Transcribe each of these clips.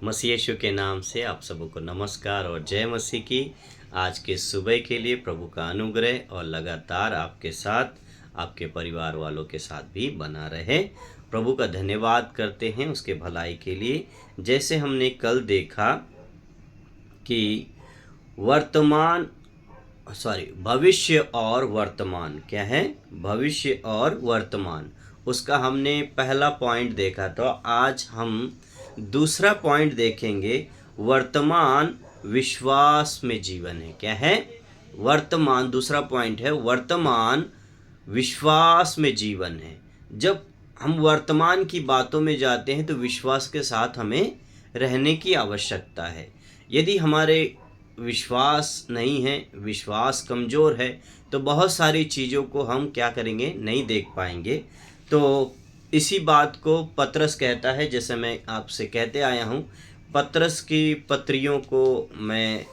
मसीह यीशु के नाम से आप सबों को नमस्कार और जय मसीह की। आज के सुबह के लिए प्रभु का अनुग्रह और लगातार आपके साथ, आपके परिवार वालों के साथ भी बना रहे। प्रभु का धन्यवाद करते हैं उसके भलाई के लिए। जैसे हमने कल देखा कि भविष्य और वर्तमान क्या है, भविष्य और वर्तमान, उसका हमने पहला पॉइंट देखा। तो आज हम दूसरा पॉइंट देखेंगे। वर्तमान विश्वास में जीवन है। क्या है? वर्तमान, दूसरा पॉइंट है वर्तमान विश्वास में जीवन है। जब हम वर्तमान की बातों में जाते हैं तो विश्वास के साथ हमें रहने की आवश्यकता है। यदि हमारे विश्वास नहीं है, विश्वास कमज़ोर है, तो बहुत सारी चीज़ों को हम क्या करेंगे, नहीं देख पाएंगे। तो इसी बात को पतरस कहता है, जैसे मैं आपसे कहते आया हूँ, पतरस की पत्रियों को मैं,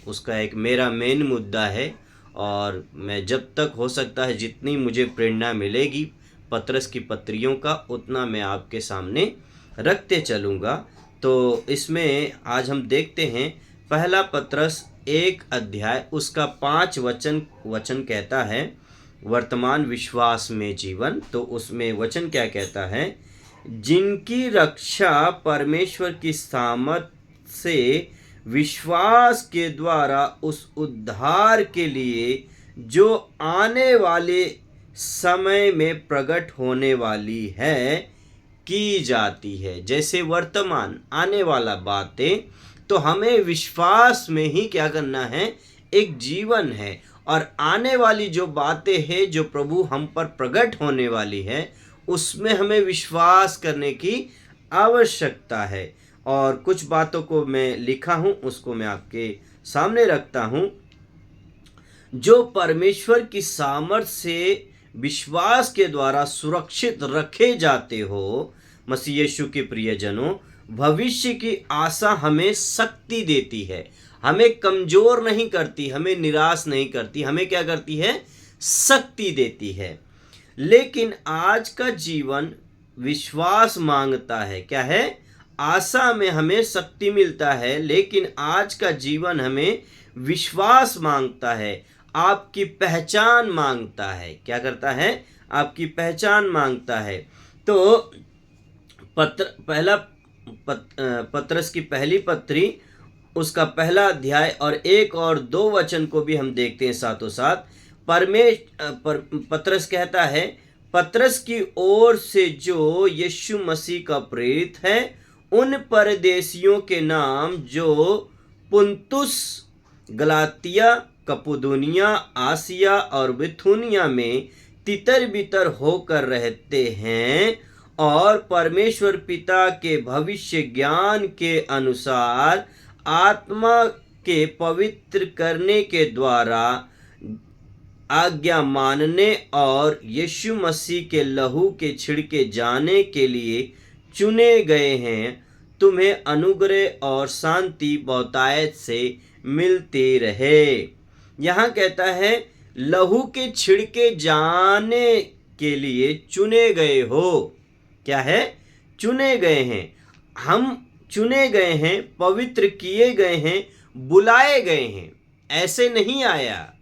उसका एक मेरा मेन मुद्दा है और मैं जब तक हो सकता है जितनी मुझे प्रेरणा मिलेगी पतरस की पत्रियों का, उतना मैं आपके सामने रखते चलूँगा। तो इसमें आज हम देखते हैं पहला पतरस 1 अध्याय उसका 5 वचन कहता है वर्तमान विश्वास में जीवन। तो उसमें वचन क्या कहता है? जिनकी रक्षा परमेश्वर की सामर्थ से विश्वास के द्वारा उस उद्धार के लिए जो आने वाले समय में प्रकट होने वाली है की जाती है। जैसे वर्तमान आने वाला बातें, तो हमें विश्वास में ही क्या करना है, एक जीवन है। और आने वाली जो बातें हैं, जो प्रभु हम पर प्रकट होने वाली है, उसमें हमें विश्वास करने की आवश्यकता है। और कुछ बातों को मैं लिखा हूँ, उसको मैं आपके सामने रखता हूँ। जो परमेश्वर की सामर्थ से विश्वास के द्वारा सुरक्षित रखे जाते हो, मसीह यीशु के प्रियजनों, भविष्य की आशा हमें शक्ति देती है, हमें कमजोर नहीं करती, हमें निराश नहीं करती, हमें क्या करती है, शक्ति देती है। लेकिन आज का जीवन विश्वास मांगता है। क्या है? आशा में हमें शक्ति मिलता है, लेकिन आज का जीवन हमें विश्वास मांगता है, आपकी पहचान मांगता है। क्या करता है? आपकी पहचान मांगता है। तो पतरस की पहली पत्री उसका पहला अध्याय और 1 और 2 वचन को भी हम देखते हैं साथों साथ। पतरस कहता है, पतरस की ओर से जो यीशु मसीह का प्रेरित है, उन परदेशियों के नाम जो पुंतुस, गलातिया, कपुदुनिया, आसिया और बिथुनिया में तितर बितर होकर रहते हैं और परमेश्वर पिता के भविष्य ज्ञान के अनुसार आत्मा के पवित्र करने के द्वारा आज्ञा मानने और यीशु मसीह के लहू के छिड़के जाने के लिए चुने गए हैं, तुम्हें अनुग्रह और शांति बहुतायत से मिलती रहे। यहाँ कहता है लहू के छिड़के जाने के लिए चुने गए हो। क्या है? चुने गए हैं। हम चुने गए हैं, पवित्र किए गए हैं, बुलाए गए हैं। ऐसे नहीं आया,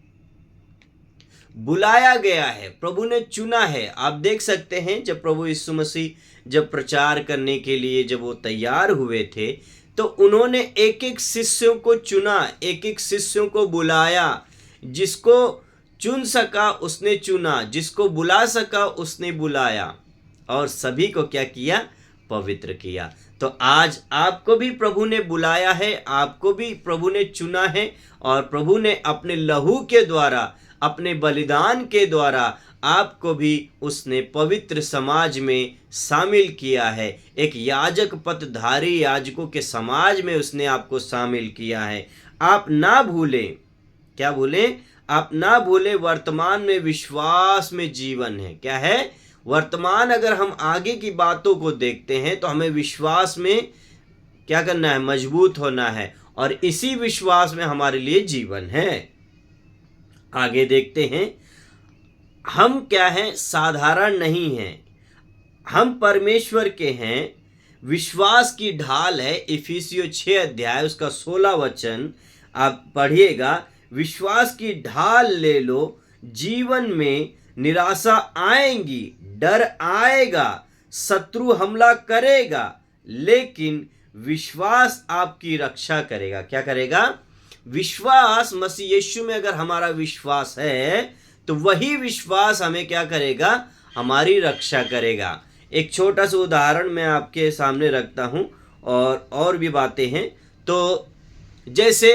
बुलाया गया है, प्रभु ने चुना है। आप देख सकते हैं जब प्रभु यीशु मसीह जब प्रचार करने के लिए जब वो तैयार हुए थे, तो उन्होंने एक एक शिष्यों को चुना, एक एक शिष्यों को बुलाया। जिसको चुन सका उसने चुना, जिसको बुला सका उसने बुलाया, और सभी को क्या किया? पवित्र किया। तो आज आपको भी प्रभु ने बुलाया है, आपको भी प्रभु ने चुना है, और प्रभु ने अपने लहू के द्वारा, अपने बलिदान के द्वारा आपको भी उसने पवित्र समाज में शामिल किया है। एक याजक पदधारी याजकों के समाज में उसने आपको शामिल किया है। आप ना भूलें, क्या भूलें? आप ना भूलें, वर्तमान में विश्वास में जीवन है। क्या है? वर्तमान अगर हम आगे की बातों को देखते हैं तो हमें विश्वास में क्या करना है? मजबूत होना है, और इसी विश्वास में हमारे लिए जीवन है। आगे देखते हैं। हम क्या हैं? साधारण नहीं हैं, हम परमेश्वर के हैं, विश्वास की ढाल है। इफिसियों 6 अध्याय उसका 16 वचन आप पढ़िएगा। विश्वास की ढाल ले लो। जीवन में निराशा आएंगी, डर आएगा, शत्रु हमला करेगा, लेकिन विश्वास आपकी रक्षा करेगा। क्या करेगा? विश्वास। मसीह यीशु में अगर हमारा विश्वास है तो वही विश्वास हमें क्या करेगा? हमारी रक्षा करेगा। एक छोटा सा उदाहरण मैं आपके सामने रखता हूं और भी बातें हैं। तो जैसे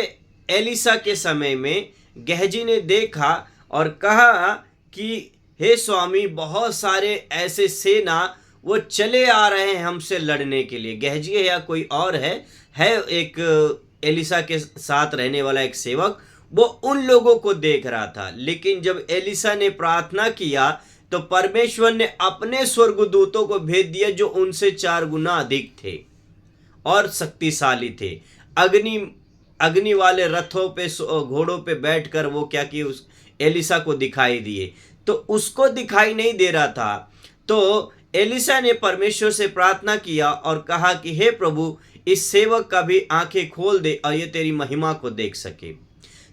एलिसा के समय में गेहजी ने देखा और कहा कि हे स्वामी, बहुत सारे ऐसे सेना वो चले आ रहे हैं हमसे लड़ने के लिए। गेहजी है या कोई और है एक एलिसा के साथ रहने वाला एक सेवक, वो उन लोगों को देख रहा था। लेकिन जब एलिसा ने प्रार्थना किया तो परमेश्वर ने अपने स्वर्गदूतों को भेज दिया जो उनसे 4 गुना अधिक थे और शक्तिशाली थे। अग्नि वाले रथों पे, घोड़ों पे बैठकर वो क्या किए? उस एलिसा को दिखाई दिए। तो उसको दिखाई नहीं दे रहा था। तो एलिसा ने परमेश्वर से प्रार्थना किया और कहा कि हे प्रभु, इस सेवक का भी आंखें खोल दे और ये तेरी महिमा को देख सके।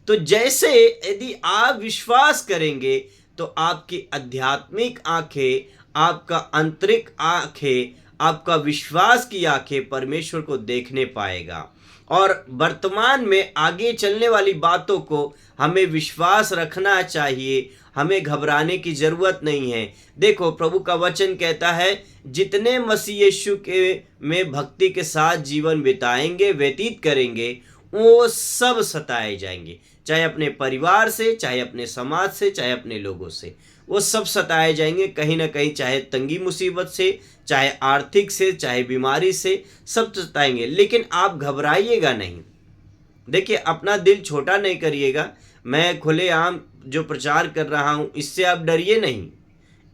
तो जैसे यदि आप विश्वास करेंगे तो आपकी आध्यात्मिक आंखें, आपका आंतरिक आंखें, आपका विश्वास की आंखें परमेश्वर को देखने पाएगा। और वर्तमान में आगे चलने वाली बातों को हमें विश्वास रखना चाहिए। हमें घबराने की जरूरत नहीं है। देखो, प्रभु का वचन कहता है, जितने मसीह यीशु के में भक्ति के साथ जीवन बिताएंगे, व्यतीत करेंगे, वो सब सताए जाएंगे। चाहे अपने परिवार से, चाहे अपने समाज से, चाहे अपने लोगों से, वो सब सताए जाएंगे कहीं ना कहीं। चाहे तंगी मुसीबत से, चाहे आर्थिक से, चाहे बीमारी से, सब सताएंगे। लेकिन आप घबराइएगा नहीं। देखिए, अपना दिल छोटा नहीं करिएगा। मैं खुलेआम जो प्रचार कर रहा हूँ, इससे आप डरिए नहीं,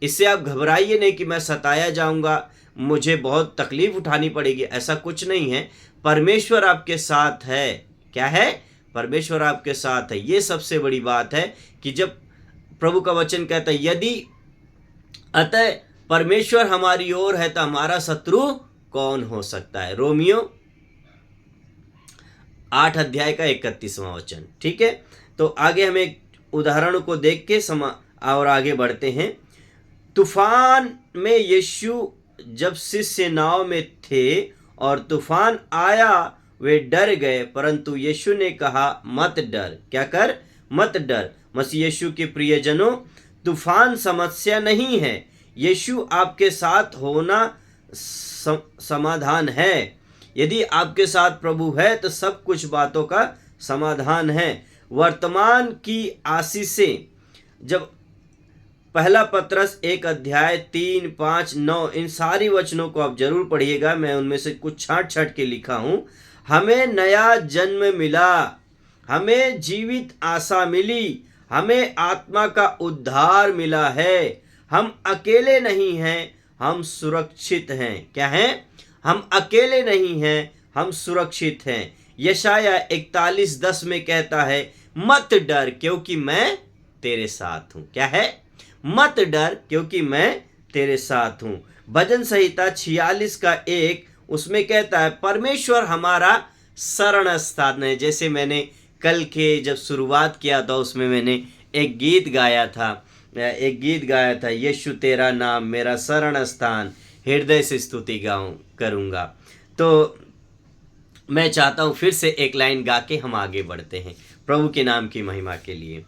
इससे आप घबराइए नहीं कि मैं सताया जाऊंगा, मुझे बहुत तकलीफ उठानी पड़ेगी। ऐसा कुछ नहीं है। परमेश्वर आपके साथ है। क्या है? परमेश्वर आपके साथ है। ये सबसे बड़ी बात है कि जब प्रभु का वचन कहता है, यदि अतः परमेश्वर हमारी ओर है तो हमारा शत्रु कौन हो सकता है? रोमियो 8 अध्याय का 31वां वचन। ठीक है, तो आगे हम एक उदाहरण को देख के और आगे बढ़ते हैं। तूफान में यीशु जब शिष्य नाव में थे और तूफान आया, वे डर गए, परंतु यीशु ने कहा, मत डर। क्या कर? मत डर। मसीह यीशु के प्रियजनों, तूफान समस्या नहीं है। यीशु आपके साथ होना समाधान है। यदि आपके साथ प्रभु है तो सब कुछ बातों का समाधान है। वर्तमान की आशीषें, जब पहला पत्रस 1 अध्याय 3, 5, 9, इन सारी वचनों को आप जरूर पढ़िएगा। मैं उनमें से कुछ छांट के लिखा हूं। हमें नया जन्म मिला, हमें जीवित आशा मिली, हमें आत्मा का उद्धार मिला है। हम अकेले नहीं हैं, हम सुरक्षित हैं। क्या हैं? हम अकेले नहीं हैं, हम सुरक्षित हैं। यशाया 41:10 में कहता है, मत डर क्योंकि मैं तेरे साथ हूं। क्या है? मत डर क्योंकि मैं तेरे साथ हूं। भजन संहिता 46 का 1 उसमें कहता है, परमेश्वर हमारा शरण स्थान है। जैसे मैंने कल के जब शुरुआत किया था उसमें मैंने एक गीत गाया था, यीशु तेरा नाम मेरा शरण स्थान, हृदय से स्तुति करूंगा। तो मैं चाहता हूं फिर से एक लाइन गा के हम आगे बढ़ते हैं प्रभु के नाम की महिमा के लिए।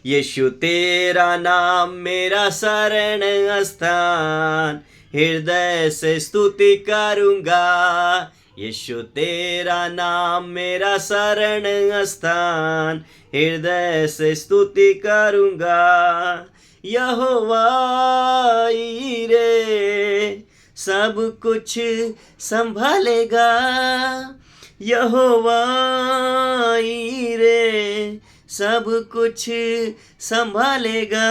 यीशु तेरा नाम मेरा शरण स्थान, हृदय से स्तुति करूंगा। यीशु तेरा नाम मेरा शरण स्थान, हृदय से स्तुति करूंगा। यहोवा ईरे सब कुछ संभालेगा, यहोवा ईरे सब कुछ संभालेगा।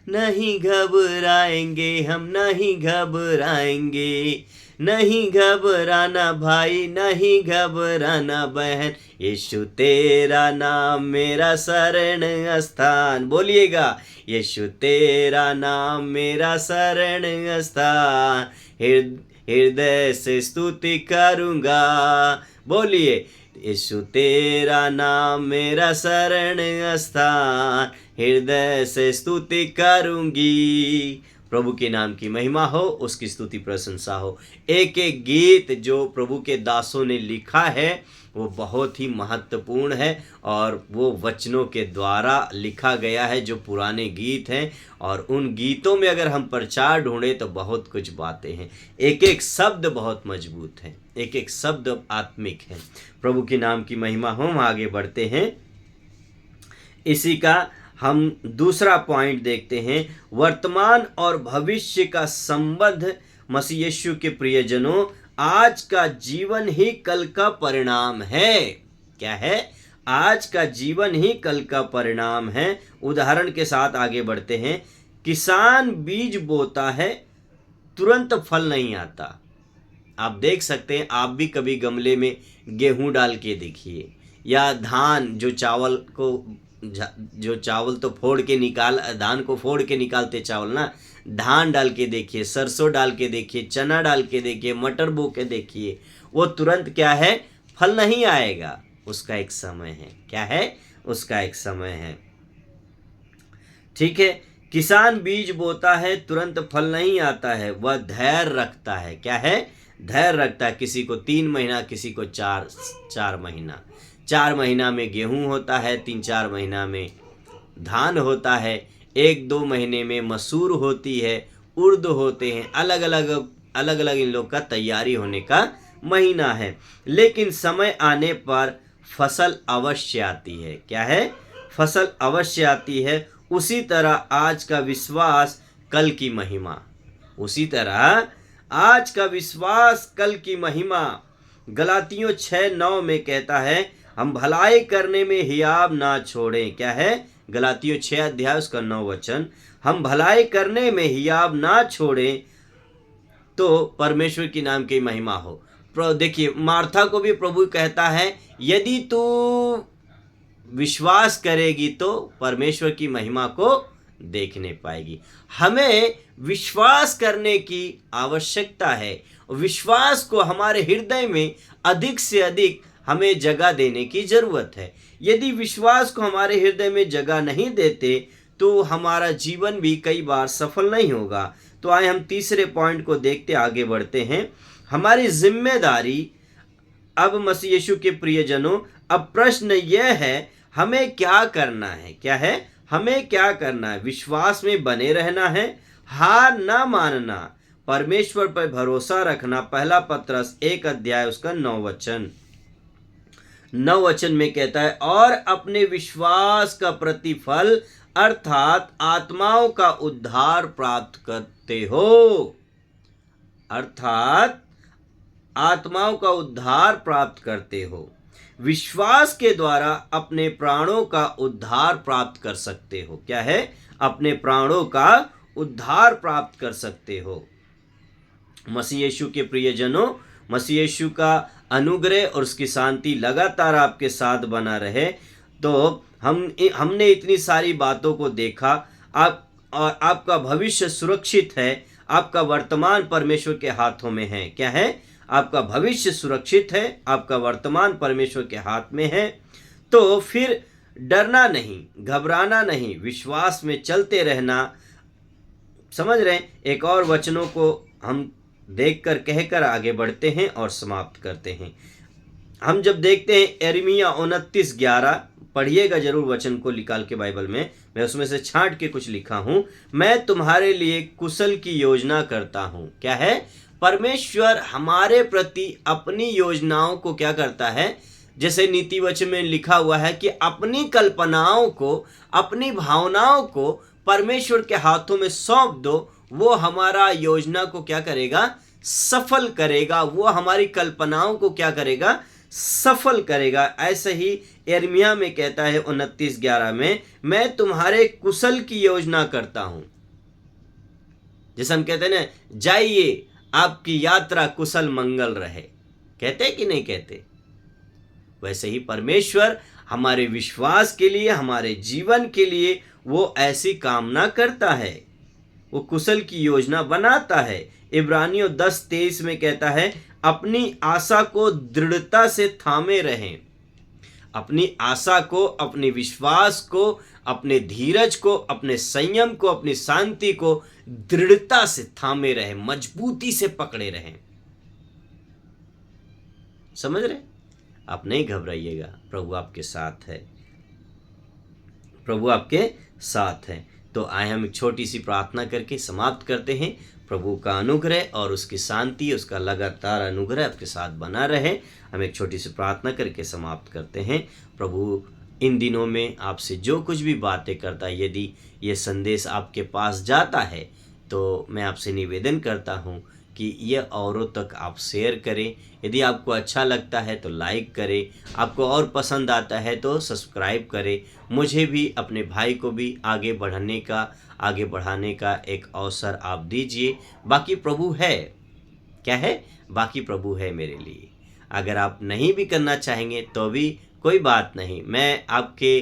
नहीं घबराएंगे हम, नहीं घबराएंगे, नहीं घबराना भाई, नहीं घबराना बहन। यीशु तेरा नाम मेरा शरण स्थान। बोलिएगा, यीशु तेरा नाम मेरा शरण स्थान, हृदय से स्तुति करूँगा। बोलिए, यीशु तेरा नाम मेरा शरण स्थान, हृदय से स्तुति करूँगी। प्रभु के नाम की महिमा हो, उसकी स्तुति प्रशंसा हो। एक एक गीत जो प्रभु के दासों ने लिखा है वो बहुत ही महत्वपूर्ण है और वो वचनों के द्वारा लिखा गया है जो पुराने गीत हैं। और उन गीतों में अगर हम प्रचार ढूंढें तो बहुत कुछ बातें हैं। एक एक शब्द बहुत मजबूत है, एक एक शब्द आत्मिक है। प्रभु के नाम की महिमा हो। हम आगे बढ़ते हैं, इसी का हम दूसरा पॉइंट देखते हैं। वर्तमान और भविष्य का संबंध। मसीह यीशु के प्रियजनों, आज का जीवन ही कल का परिणाम है। क्या है? आज का जीवन ही कल का परिणाम है। उदाहरण के साथ आगे बढ़ते हैं। किसान बीज बोता है, तुरंत फल नहीं आता। आप देख सकते हैं, आप भी कभी गमले में गेहूं डाल के देखिए, या धान जो चावल तो फोड़ के निकाल, धान को फोड़ के निकालते चावल ना, धान डाल के देखिए, सरसों डाल के देखिए, चना डाल के देखिए, मटर बो के देखिए, वो तुरंत क्या है? फल नहीं आएगा। उसका एक समय है। क्या है? उसका एक समय है। ठीक है, किसान बीज बोता है, तुरंत फल नहीं आता है, वह धैर्य रखता है। क्या है? धैर्य रखता है। किसी को 3 महीना, किसी को 4 महीना। 4 महीना में गेहूं होता है, 3-4 महीना में धान होता है, 1-2 महीने में मसूर होती है, उर्द होते हैं। अलग अलग इन लोग का तैयारी होने का महीना है। लेकिन समय आने पर फसल अवश्य आती है। क्या है? फसल अवश्य आती है। उसी तरह आज का विश्वास कल की महिमा। उसी तरह आज का विश्वास कल की महिमा। गलातियों 6:9 में कहता है, हम भलाई करने में हियाब ना छोड़ें। क्या है? गलातियों 6 अध्याय उसका 9 वचन। हम भलाई करने में हियाब ना छोड़ें तो परमेश्वर की नाम की महिमा हो। देखिए, मार्था को भी प्रभु कहता है, यदि तू विश्वास करेगी तो परमेश्वर की महिमा को देखने पाएगी। हमें विश्वास करने की आवश्यकता है। विश्वास को हमारे हृदय में अधिक से अधिक हमें जगह देने की जरूरत है। यदि विश्वास को हमारे हृदय में जगह नहीं देते तो हमारा जीवन भी कई बार सफल नहीं होगा। तो आए हम तीसरे पॉइंट को देखते आगे बढ़ते हैं। हमारी जिम्मेदारी। अब मसीह यीशु के प्रियजनों, अब प्रश्न यह है, हमें क्या करना है? क्या है? हमें क्या करना है? विश्वास में बने रहना है, हार ना मानना, परमेश्वर पर भरोसा रखना। पहला पत्रस 1 अध्याय उसका 9 वचन में कहता है, और अपने विश्वास का प्रतिफल अर्थात आत्माओं का उद्धार प्राप्त करते हो। अर्थात आत्माओं का उद्धार प्राप्त करते हो। विश्वास के द्वारा अपने प्राणों का उद्धार प्राप्त कर सकते हो। क्या है? अपने प्राणों का उद्धार प्राप्त कर सकते हो। मसीह यीशु के प्रियजनों, मसीह यीशु का अनुग्रह और उसकी शांति लगातार आपके साथ बना रहे। तो हमने इतनी सारी बातों को देखा। और आपका भविष्य सुरक्षित है। आपका वर्तमान परमेश्वर के हाथों में है। क्या है? आपका भविष्य सुरक्षित है, आपका वर्तमान परमेश्वर के हाथ में है। तो फिर डरना नहीं, घबराना नहीं, विश्वास में चलते रहना। समझ रहे हैं? एक और वचनों को हम देखकर कहकर आगे बढ़ते हैं और समाप्त करते हैं। हम जब देखते हैं यिर्मयाह 29:11, पढ़िएगा जरूर वचन को निकाल के बाइबल में। मैं उसमें से छांट के कुछ लिखा हूं। मैं तुम्हारे लिए कुशल की योजना करता हूं। क्या है? परमेश्वर हमारे प्रति अपनी योजनाओं को क्या करता है? जैसे नीति वचन में लिखा हुआ है कि अपनी कल्पनाओं को, अपनी भावनाओं को परमेश्वर के हाथों में सौंप दो। वो हमारा योजना को क्या करेगा? सफल करेगा। वो हमारी कल्पनाओं को क्या करेगा? सफल करेगा। ऐसे ही यिर्मयाह में कहता है 29:11 में, मैं तुम्हारे कुशल की योजना करता हूं। जैसे हम कहते हैं ना, जाइए आपकी यात्रा कुशल मंगल रहे। कहते कि नहीं कहते? वैसे ही परमेश्वर हमारे विश्वास के लिए, हमारे जीवन के लिए वो ऐसी कामना करता है। वो कुशल की योजना बनाता है। इब्रानियों 10:23 में कहता है, अपनी आशा को दृढ़ता से थामे रहें। अपनी आशा को, अपने विश्वास को, अपने धीरज को, अपने संयम को, अपनी शांति को दृढ़ता से थामे रहें, मजबूती से पकड़े रहें। समझ रहे? आप नहीं घबराइएगा, प्रभु आपके साथ है, प्रभु आपके साथ है। तो आए हम एक छोटी सी प्रार्थना करके समाप्त करते हैं। प्रभु का अनुग्रह और उसकी शांति, उसका लगातार अनुग्रह आपके साथ बना रहे। हम एक छोटी सी प्रार्थना करके समाप्त करते हैं। प्रभु इन दिनों में आपसे जो कुछ भी बातें करता है, यदि ये संदेश आपके पास जाता है तो मैं आपसे निवेदन करता हूँ कि ये औरों तक आप शेयर करें। यदि आपको अच्छा लगता है तो लाइक करें, आपको और पसंद आता है तो सब्सक्राइब करें। मुझे भी, अपने भाई को भी आगे बढ़ाने का एक अवसर आप दीजिए। बाकी प्रभु है, क्या है? बाकी प्रभु है मेरे लिए। अगर आप नहीं भी करना चाहेंगे तो भी कोई बात नहीं। मैं आपके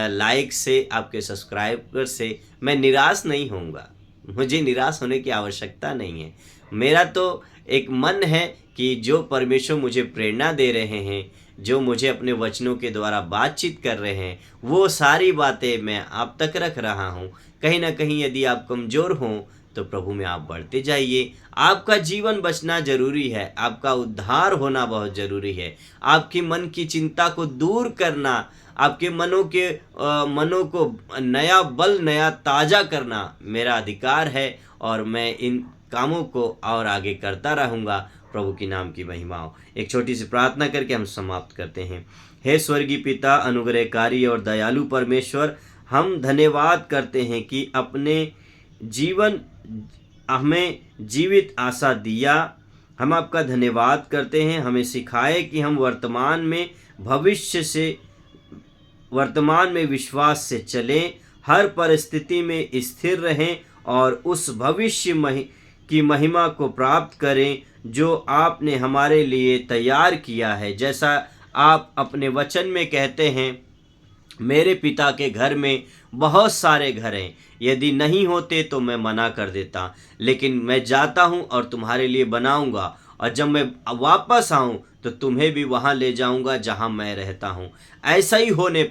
लाइक से, आपके सब्सक्राइबर से मैं निराश नहीं होऊंगा। मुझे निराश होने की आवश्यकता नहीं है। मेरा तो एक मन है कि जो परमेश्वर मुझे प्रेरणा दे रहे हैं, जो मुझे अपने वचनों के द्वारा बातचीत कर रहे हैं, वो सारी बातें मैं आप तक रख रहा हूँ। कहीं ना कहीं यदि आप कमज़ोर हों तो प्रभु में आप बढ़ते जाइए। आपका जीवन बचना जरूरी है, आपका उद्धार होना बहुत ज़रूरी है। आपकी मन की चिंता को दूर करना, आपके मनों को नया बल, नया ताज़ा करना मेरा अधिकार है, और मैं इन कामों को और आगे करता रहूँगा। प्रभु की नाम की महिमा हो। एक छोटी सी प्रार्थना करके हम समाप्त करते हैं। हे स्वर्गीय पिता, अनुग्रहकारी और दयालु परमेश्वर, हम धन्यवाद करते हैं कि अपने जीवन हमें जीवित आशा दिया। हम आपका धन्यवाद करते हैं। हमें सिखाए कि हम वर्तमान में विश्वास से चलें, हर परिस्थिति में स्थिर रहें और उस भविष्य की महिमा को प्राप्त करें जो आपने हमारे लिए तैयार किया है। जैसा आप अपने वचन में कहते हैं, मेरे पिता के घर में बहुत सारे घर हैं, यदि नहीं होते तो मैं मना कर देता, लेकिन मैं जाता हूँ और तुम्हारे लिए बनाऊँगा, और जब मैं वापस आऊँ तो तुम्हें भी वहाँ ले जाऊँगा जहाँ मैं रहता हूँ। ऐसा ही होने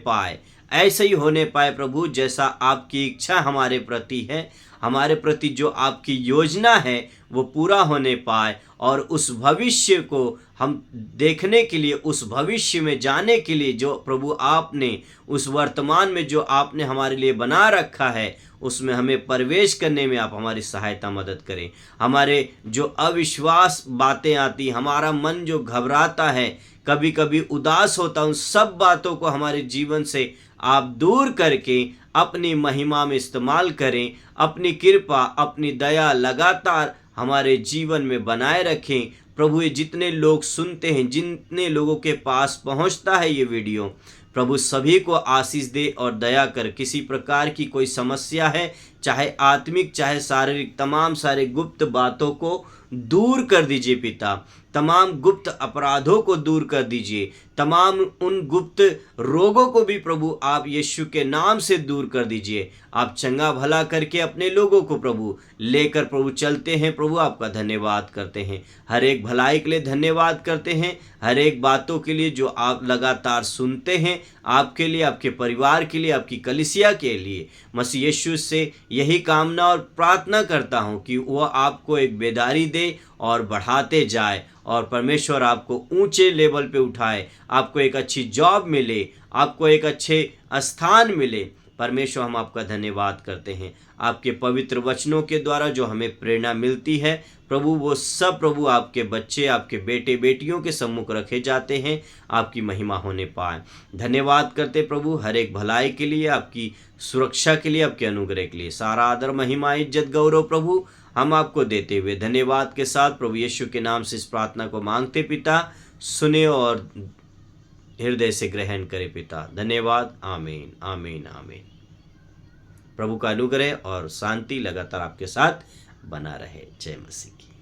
पाए प्रभु, जैसा आपकी इच्छा हमारे प्रति है, हमारे प्रति जो आपकी योजना है वो पूरा होने पाए, और उस भविष्य को हम देखने के लिए, उस भविष्य में जाने के लिए जो प्रभु आपने उस वर्तमान में जो आपने हमारे लिए बना रखा है, उसमें हमें प्रवेश करने में आप हमारी सहायता मदद करें। हमारे जो अविश्वास बातें आती, हमारा मन जो घबराता है, कभी कभी उदास होता, उन सब बातों को हमारे जीवन से आप दूर करके अपनी महिमा में इस्तेमाल करें। अपनी कृपा, अपनी दया लगातार हमारे जीवन में बनाए रखें। प्रभु, ये जितने लोग सुनते हैं, जितने लोगों के पास पहुंचता है ये वीडियो, प्रभु सभी को आशीष दे और दया कर। किसी प्रकार की कोई समस्या है, चाहे आत्मिक चाहे शारीरिक, तमाम सारे गुप्त बातों को दूर कर दीजिए पिता। तमाम गुप्त अपराधों को दूर कर दीजिए। तमाम उन गुप्त रोगों को भी प्रभु आप यीशु के नाम से दूर कर दीजिए। आप चंगा भला करके अपने लोगों को प्रभु लेकर प्रभु चलते हैं। प्रभु आपका धन्यवाद करते हैं, हर एक भलाई के लिए धन्यवाद करते हैं, हर एक बातों के लिए जो आप लगातार सुनते हैं, आपके लिए, आपके परिवार के लिए, आपकी कलीसिया के लिए। मसीह यीशु से यही कामना और प्रार्थना करता हूँ कि वह आपको एक बेदारी दे और बढ़ाते जाए, और परमेश्वर आपको ऊंचे लेवल पे उठाए, आपको एक अच्छी जॉब मिले, आपको एक अच्छे स्थान मिले। परमेश्वर, हम आपका धन्यवाद करते हैं। आपके पवित्र वचनों के द्वारा जो हमें प्रेरणा मिलती है प्रभु, वो सब प्रभु आपके बच्चे, आपके बेटे बेटियों के सम्मुख रखे जाते हैं, आपकी महिमा होने पाए। धन्यवाद करते प्रभु हर एक भलाई के लिए, आपकी सुरक्षा के लिए, आपके अनुग्रह के लिए। सारा आदर, महिमा, इज्जत, गौरव प्रभु हम आपको देते हुए धन्यवाद के साथ प्रभु यीशु के नाम से इस प्रार्थना को मांगते पिता, सुने और हृदय से ग्रहण करे पिता। धन्यवाद। आमीन, आमीन, आमीन। प्रभु का अनुग्रह और शांति लगातार आपके साथ बना रहे। जय मसीह की।